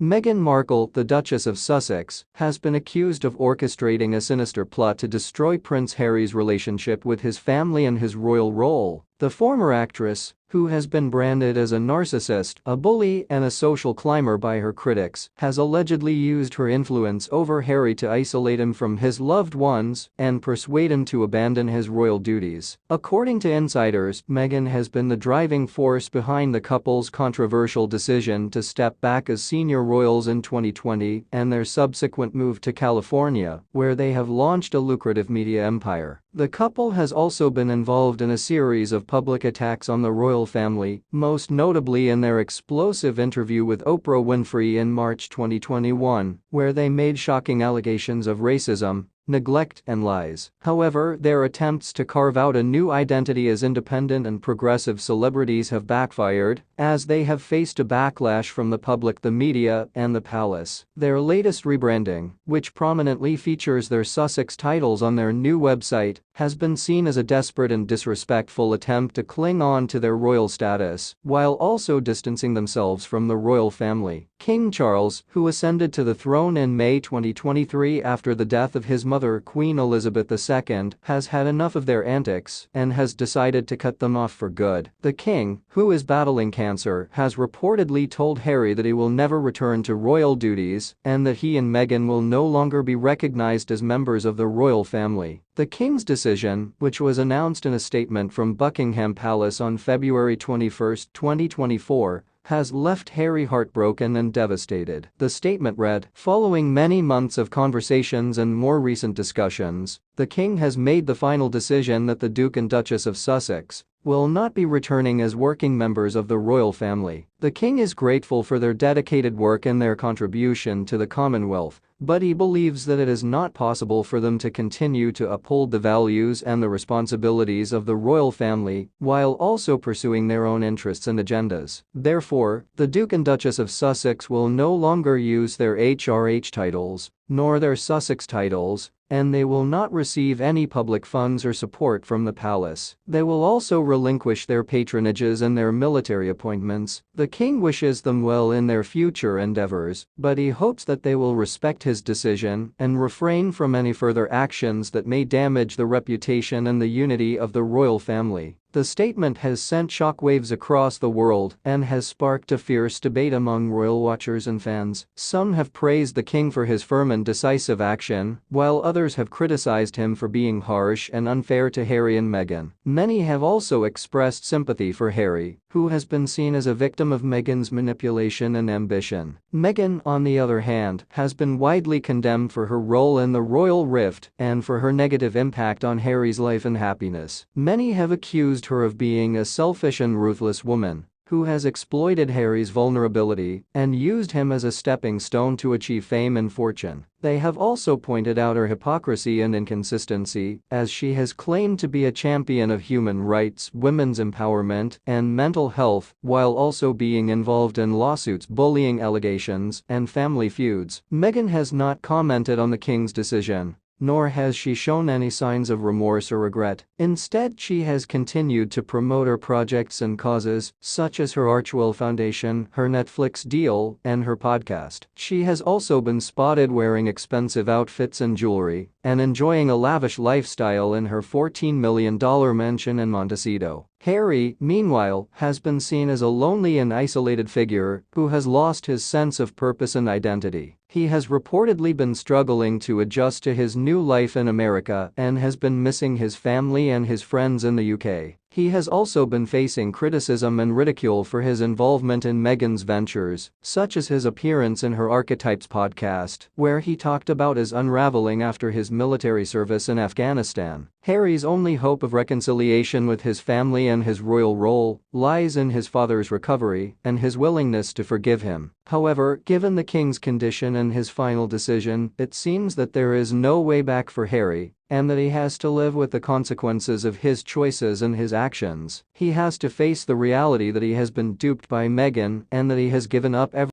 Meghan Markle, the Duchess of Sussex, has been accused of orchestrating a sinister plot to destroy Prince Harry's relationship with his family and his royal role. The former actress, who has been branded as a narcissist, a bully, and a social climber by her critics, has allegedly used her influence over Harry to isolate him from his loved ones and persuade him to abandon his royal duties. According to insiders, Meghan has been the driving force behind the couple's controversial decision to step back as senior royals in 2020 and their subsequent move to California, where they have launched a lucrative media empire. The couple has also been involved in a series of public attacks on the royal family, most notably in their explosive interview with Oprah Winfrey in March 2021, where they made shocking allegations of racism, neglect, and lies. However, their attempts to carve out a new identity as independent and progressive celebrities have backfired, as they have faced a backlash from the public, the media, and the palace. Their latest rebranding, which prominently features their Sussex titles on their new website, has been seen as a desperate and disrespectful attempt to cling on to their royal status, while also distancing themselves from the royal family. King Charles, who ascended to the throne in May 2023 after the death of his mother, Queen Elizabeth II, has had enough of their antics and has decided to cut them off for good. The king, who is battling cancer, has reportedly told Harry that he will never return to royal duties and that he and Meghan will no longer be recognized as members of the royal family. The king's decision, which was announced in a statement from Buckingham Palace on February 21, 2024, has left Harry heartbroken and devastated. The statement read, "Following many months of conversations and more recent discussions, the king has made the final decision that the Duke and Duchess of Sussex will not be returning as working members of the royal family. The king is grateful for their dedicated work and their contribution to the Commonwealth, but he believes that it is not possible for them to continue to uphold the values and the responsibilities of the royal family while also pursuing their own interests and agendas. Therefore, the Duke and Duchess of Sussex will no longer use their HRH titles, nor their Sussex titles, and they will not receive any public funds or support from the palace. They will also relinquish their patronages and their military appointments. The king wishes them well in their future endeavors, but he hopes that they will respect his decision and refrain from any further actions that may damage the reputation and the unity of the royal family." The statement has sent shockwaves across the world and has sparked a fierce debate among royal watchers and fans. Some have praised the king for his firm and decisive action, while others have criticized him for being harsh and unfair to Harry and Meghan. Many have also expressed sympathy for Harry, who has been seen as a victim of Meghan's manipulation and ambition. Meghan, on the other hand, has been widely condemned for her role in the royal rift and for her negative impact on Harry's life and happiness. Many have accused her of being a selfish and ruthless woman who has exploited Harry's vulnerability and used him as a stepping stone to achieve fame and fortune. They have also pointed out her hypocrisy and inconsistency, as she has claimed to be a champion of human rights, women's empowerment, and mental health, while also being involved in lawsuits, bullying allegations, and family feuds. Meghan has not commented on the king's decision, nor has she shown any signs of remorse or regret. Instead, she has continued to promote her projects and causes, such as her Archewell Foundation, her Netflix deal, and her podcast. She has also been spotted wearing expensive outfits and jewelry, and enjoying a lavish lifestyle in her $14 million mansion in Montecito. Harry, meanwhile, has been seen as a lonely and isolated figure who has lost his sense of purpose and identity. He has reportedly been struggling to adjust to his new life in America and has been missing his family and his friends in the UK. He has also been facing criticism and ridicule for his involvement in Meghan's ventures, such as his appearance in her Archetypes podcast, where he talked about his unraveling after his military service in Afghanistan. Harry's only hope of reconciliation with his family and his royal role lies in his father's recovery and his willingness to forgive him. However, given the king's condition and his final decision, it seems that there is no way back for Harry, and that he has to live with the consequences of his choices and his actions. He has to face the reality that he has been duped by Meghan and that he has given up everything